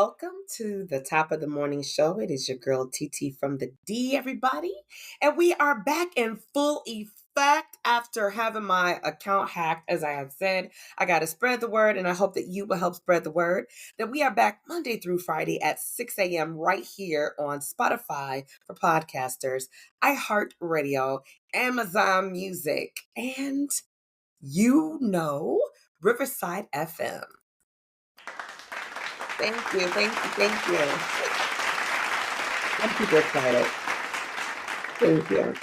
welcome to the top of the morning show. It is your girl TT from the D, everybody. And we are back in full effect after having my account hacked. As I have said, I got to spread the word, and I hope that you will help spread the word that we are back Monday through Friday at 6 a.m. right here on Spotify for podcasters, iHeartRadio, Amazon Music, and Riverside FM. Thank you. I'm super excited. Thank you.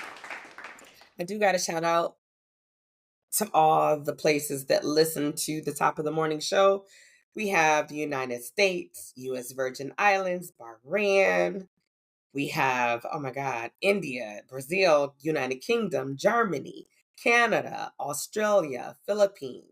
I do got to shout out to all the places that listen to the top of the morning show. We have the United States, U.S. Virgin Islands, Bahrain. We have, oh my God, India, Brazil, United Kingdom, Germany, Canada, Australia, Philippines,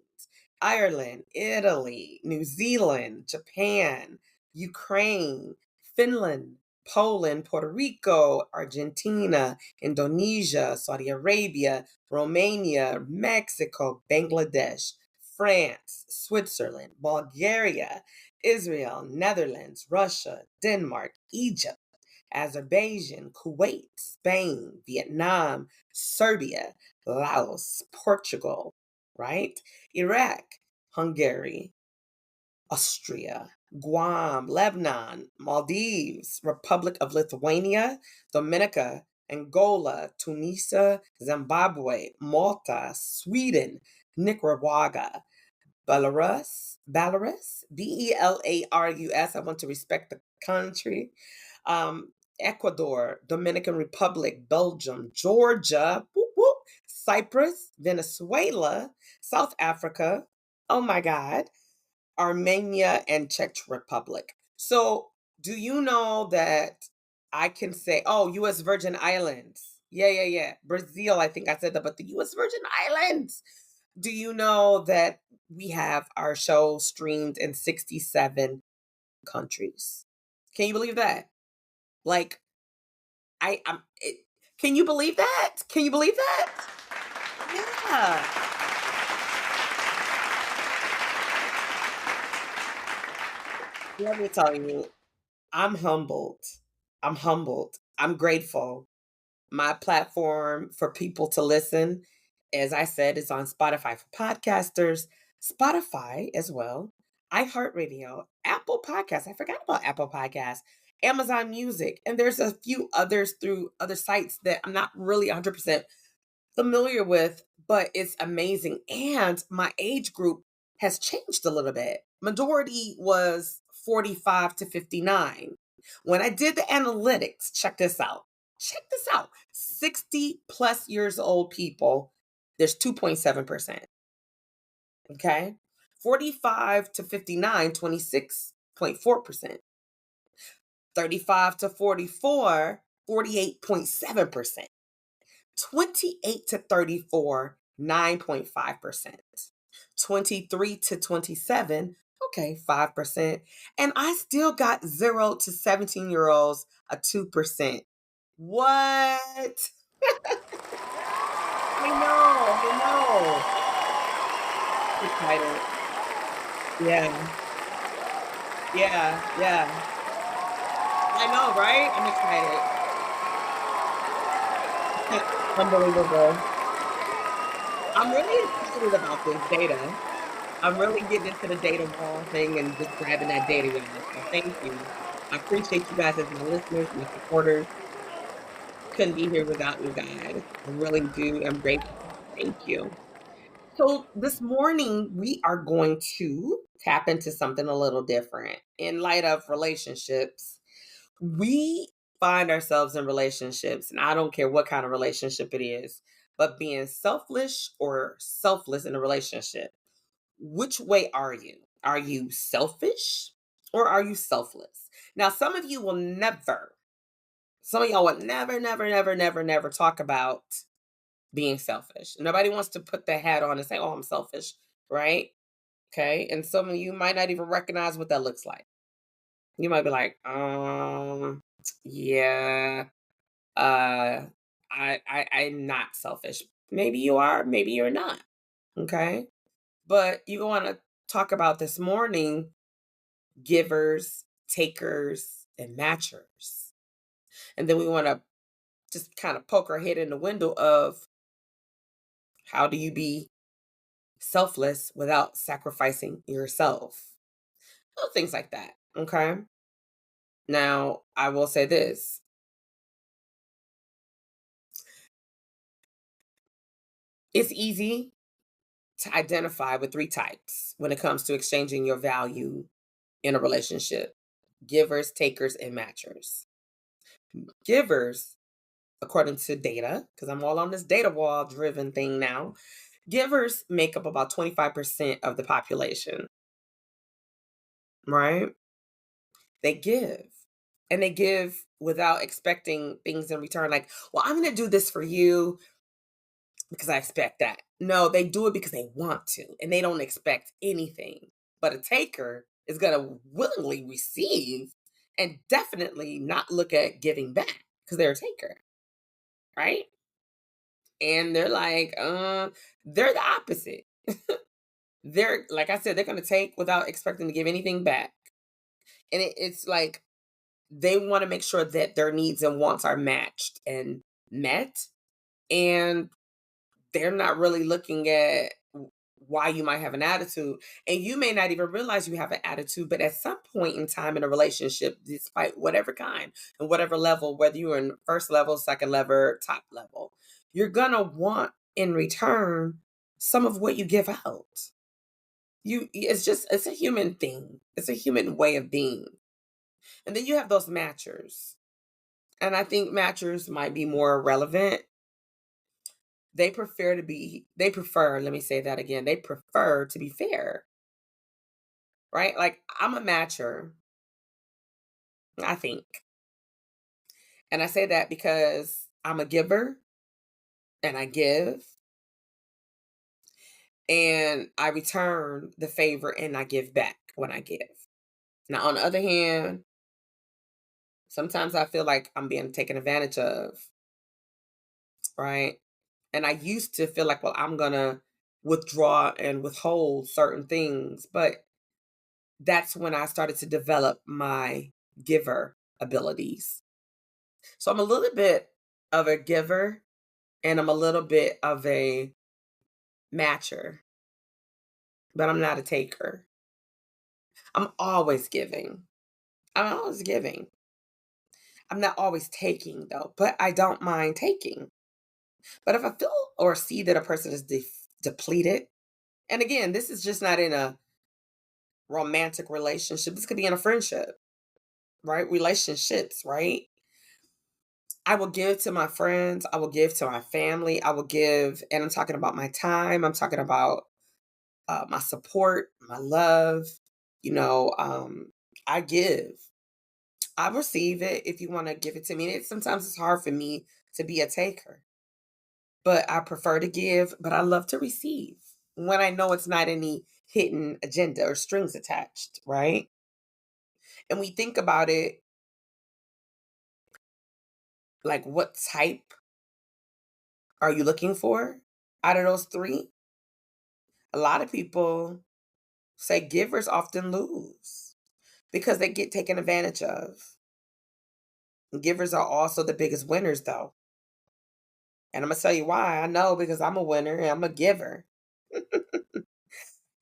Ireland, Italy, New Zealand, Japan, Ukraine, Finland, Poland, Puerto Rico, Argentina, Indonesia, Saudi Arabia, Romania, Mexico, Bangladesh, France, Switzerland, Bulgaria, Israel, Netherlands, Russia, Denmark, Egypt, Azerbaijan, Kuwait, Spain, Vietnam, Serbia, Laos, Portugal, right? Iraq, Hungary, Austria, Guam, Lebanon, Maldives, Republic of Lithuania, Dominica, Angola, Tunisia, Zimbabwe, Malta, Sweden, Nicaragua, Belarus, Belarus. I want to respect the country. Ecuador, Dominican Republic, Belgium, Georgia, whoop, whoop, Cyprus, Venezuela, South Africa, oh my God, Armenia, and Czech Republic. So do you know that I can say, oh, U.S. Virgin Islands? Yeah. Brazil, I think I said that, but the U.S. Virgin Islands. Do you know that we have our show streamed in 67 countries? Can you believe that? Like, can you believe that? Can you believe that? Yeah. Let me tell you, I'm humbled. I'm grateful. My platform for people to listen, as I said, is on Spotify for podcasters, Spotify as well, iHeartRadio, Apple Podcasts. I forgot about Apple Podcasts, Amazon Music, and there's a few others through other sites that I'm not really 100% familiar with, but it's amazing. And my age group has changed a little bit. Majority was 45 to 59. When I did the analytics, check this out. 60 plus years old people, there's 2.7%. Okay. 45 to 59, 26.4%. 35 to 44, 48.7%. 28 to 34, 9.5%. 23 to 27, okay, 5%. And I still got 0 to 17-year-olds, a 2%. What? I know. Excited. Yeah. I know, right? I'm excited. Unbelievable. I'm really excited about this data. I'm really getting into the data wall thing and just grabbing that data, guys. So thank you. I appreciate you guys as my listeners, my supporters. Couldn't be here without you guys. I really do. I'm grateful. Thank you. So this morning we are going to tap into something a little different in light of relationships. We find ourselves in relationships, and I don't care what kind of relationship it is, but being selfish or selfless in a relationship. Which way are you? Are you selfish or are you selfless? Now, some of you will some of y'all would never talk about being selfish. Nobody wants to put the hat on and say, oh, I'm selfish, right? Okay. And some of you might not even recognize what that looks like. You might be like, yeah, I'm not selfish. Maybe you are, maybe you're not. Okay. But you want to talk about this morning, givers takers, and matchers. And then we want to just kind of poke our head in the window of how do you be selfless without sacrificing yourself? Little things like that. Okay. Now, I will say this. It's easy to identify with three types when it comes to exchanging your value in a relationship: givers, takers, and matchers. Givers, according to data, because I'm all on this data wall driven thing now, givers make up about 25% of the population, right? They give. And they give without expecting things in return. Like, well, I'm going to do this for you because I expect that. No, they do it because they want to and they don't expect anything. But a taker is going to willingly receive and definitely not look at giving back because they're a taker, right? And they're like, they're the opposite. They're, like I said, they're going to take without expecting to give anything back. And it's like they want to make sure that their needs and wants are matched and met. And they're not really looking at why you might have an attitude. And you may not even realize you have an attitude, but at some point in time in a relationship, despite whatever kind and whatever level, whether you're in first level, second level, top level, you're going to want in return some of what you give out. It's a human thing. It's a human way of being. And then you have those matchers. And I think matchers might be more relevant. They prefer, let me say that again. They prefer to be fair, right? Like, I'm a matcher, I think. And I say that because I'm a giver and I give and I return the favor and I give back when I give. Now, on the other hand, sometimes I feel like I'm being taken advantage of, right? And I used to feel like, well, I'm going to withdraw and withhold certain things. But that's when I started to develop my giver abilities. So I'm a little bit of a giver and I'm a little bit of a matcher, but I'm not a taker. I'm always giving. I'm always giving. I'm not always taking though, but I don't mind taking. But if I feel or see that a person is depleted, and again, this is just not in a romantic relationship. This could be in a friendship, right? Relationships, right? I will give to my friends. I will give to my family. I will give, and I'm talking about my time. I'm talking about my support, my love. I give. I receive it if you want to give it to me. Sometimes it's hard for me to be a taker, but I prefer to give, but I love to receive when I know it's not any hidden agenda or strings attached, right? And we think about it like, what type are you looking for out of those three? A lot of people say givers often lose because they get taken advantage of. Givers are also the biggest winners, though. And I'm going to tell you why. I know because I'm a winner and I'm a giver.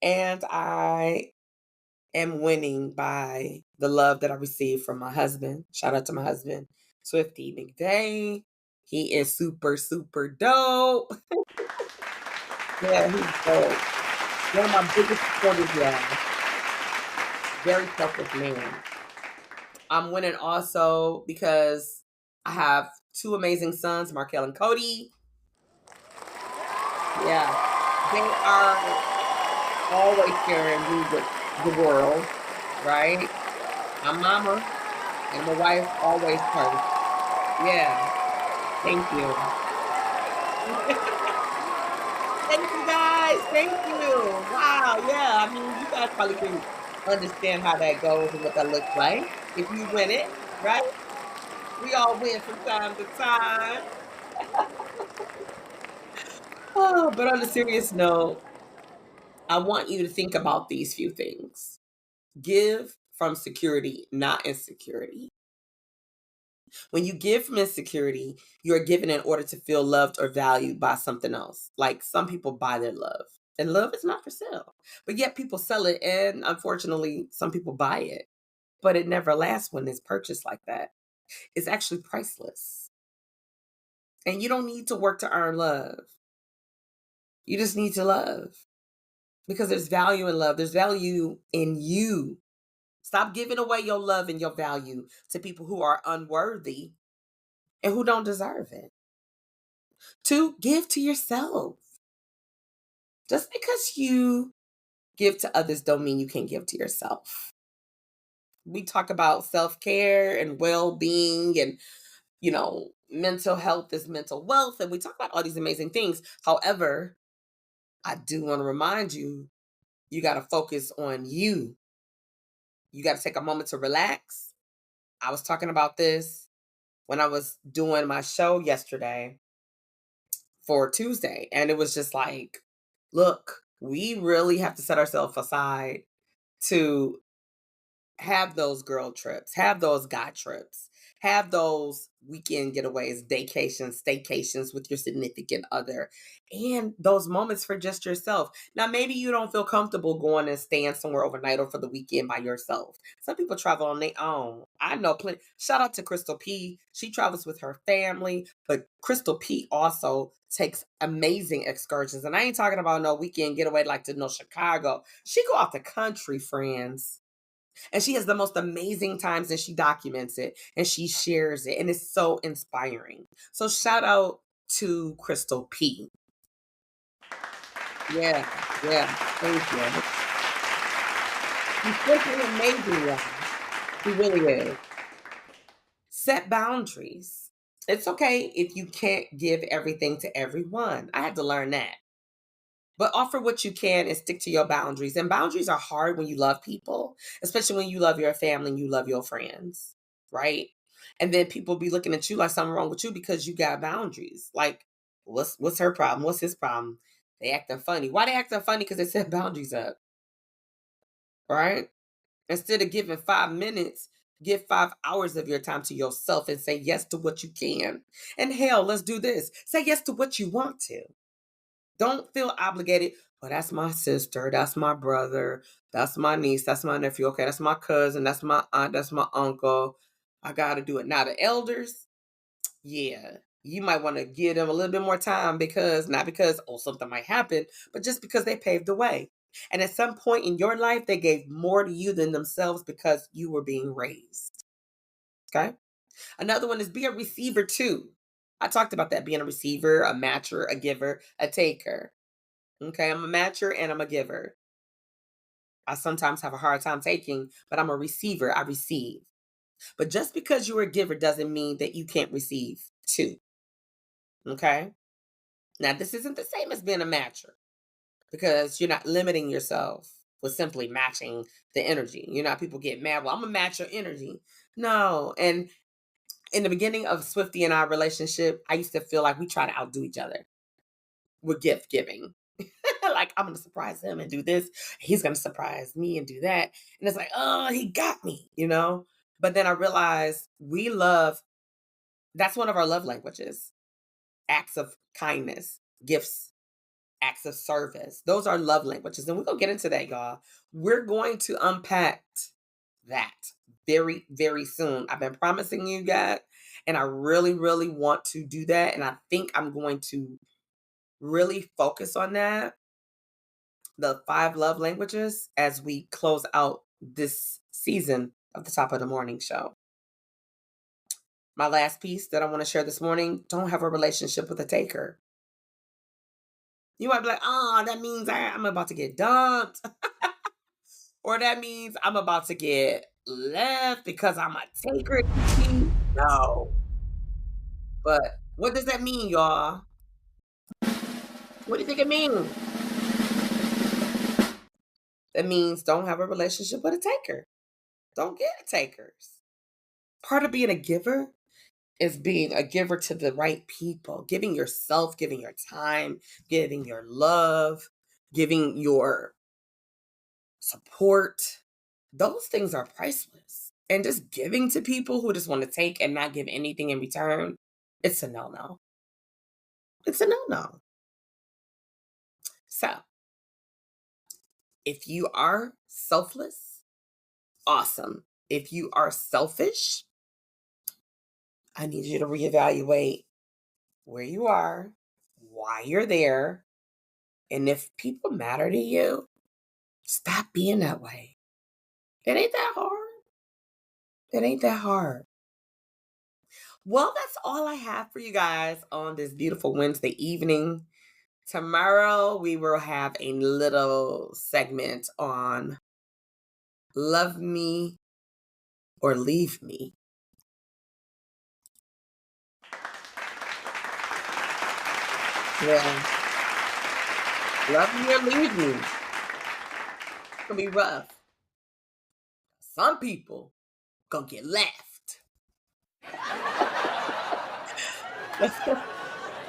And I am winning by the love that I receive from my husband. Shout out to my husband, Swifty McDay. He is super, super dope. Yeah, he's dope. One of my biggest supporters, yeah. Very selfless man. I'm winning also because I have two amazing sons, Markel and Cody. Yeah. They are always sharing me with the world, right? My mama and my wife always first. Yeah. Thank you. Thank you guys. Thank you. Wow. Yeah. I mean, you guys probably can understand how that goes and what that looks like if you win it, right? We all win from time to time. Oh, but on a serious note, I want you to think about these few things. Give from security, not insecurity. When you give from insecurity, you're given in order to feel loved or valued by something else. Like some people buy their love, and love is not for sale. But yet people sell it, and unfortunately, some people buy it. But it never lasts when it's purchased like that. It's actually priceless. And you don't need to work to earn love. You just need to love because there's value in love. There's value in you. Stop giving away your love and your value to people who are unworthy and who don't deserve it. 2, give to yourself. Just because you give to others don't mean you can give to yourself. We talk about self-care and well-being and, mental health is mental wealth. And we talk about all these amazing things. However, I do want to remind you, you got to focus on you. You got to take a moment to relax. I was talking about this when I was doing my show yesterday for Tuesday. And it was just like, look, we really have to set ourselves aside to have those girl trips, have those guy trips, have those weekend getaways, vacations, staycations with your significant other, and those moments for just yourself. Now, maybe you don't feel comfortable going and staying somewhere overnight or for the weekend by yourself. Some people travel on their own. I know plenty. Shout out to Crystal P. She travels with her family, but Crystal P also takes amazing excursions. And I ain't talking about no weekend getaway like to Chicago. She go out the country, friends. And she has the most amazing times and she documents it and she shares it. And it's so inspiring. So shout out to Crystal P. Yeah. Thank you. She's simply amazing, y'all. She really is. Set boundaries. It's okay if you can't give everything to everyone. I had to learn that. But offer what you can and stick to your boundaries. And boundaries are hard when you love people, especially when you love your family and you love your friends, right? And then people be looking at you like something wrong with you because you got boundaries. Like, what's her problem? What's his problem? They acting funny. Why they acting funny? Because they set boundaries up, right? Instead of giving 5 minutes, give 5 hours of your time to yourself and say yes to what you can. And hell, let's do this. Say yes to what you want to. Don't feel obligated. Well, that's my sister. That's my brother. That's my niece. That's my nephew. Okay, that's my cousin. That's my aunt. That's my uncle. I got to do it. Now, the elders, yeah, you might want to give them a little bit more time not because, something might happen, but just because they paved the way. And at some point in your life, they gave more to you than themselves because you were being raised. Okay? Another one is be a receiver too. I talked about that, being a receiver, a matcher, a giver, a taker. Okay, I'm a matcher and I'm a giver. I sometimes have a hard time taking, but I'm a receiver. I receive. But just because you're a giver doesn't mean that you can't receive too. Okay? Now, this isn't the same as being a matcher because you're not limiting yourself with simply matching the energy. People get mad. Well, I'm going to match your energy. No. And in the beginning of Swifty and our relationship, I used to feel like we try to outdo each other with gift giving. Like, I'm going to surprise him and do this. He's going to surprise me and do that. And it's like, oh, he got me, But then I realized that's one of our love languages. Acts of kindness, gifts, acts of service. Those are love languages. And we're going to get into that, y'all. We're going to unpack that very, very soon. I've been promising you that. And I really, really want to do that. And I think I'm going to really focus on that. The 5 love languages as we close out this season of the Top of the Morning show. My last piece that I want to share this morning, don't have a relationship with a taker. You might be like, that means I'm about to get dumped. Or that means I'm about to get left because I'm a taker. No. But what does that mean, y'all? What do you think it means? That means don't have a relationship with a taker. Don't get takers. Part of being a giver is being a giver to the right people, giving yourself, giving your time, giving your love, giving your support, those things are priceless. And just giving to people who just want to take and not give anything in return, it's a no-no. It's a no-no. So, if you are selfless, awesome. If you are selfish, I need you to reevaluate where you are, why you're there, and if people matter to you, stop being that way. It ain't that hard. It ain't that hard. Well, that's all I have for you guys on this beautiful Wednesday evening. Tomorrow, we will have a little segment on love me or leave me. Yeah, love me or leave me. It's gonna be rough. Some people gonna get left.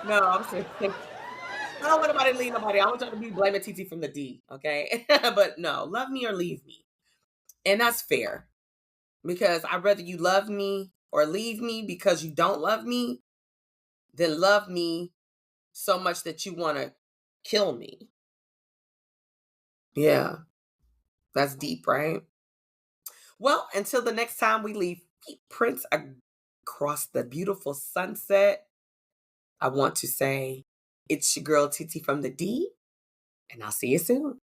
No, I'm serious. I don't want nobody to leave nobody. I want y'all to be blaming TT from the D, okay? But no, love me or leave me. And that's fair because I'd rather you love me or leave me because you don't love me than love me so much that you want to kill me. Yeah, that's deep, right? Well, until the next time we leave footprints across the beautiful sunset, I want to say it's your girl TT from the D, and I'll see you soon.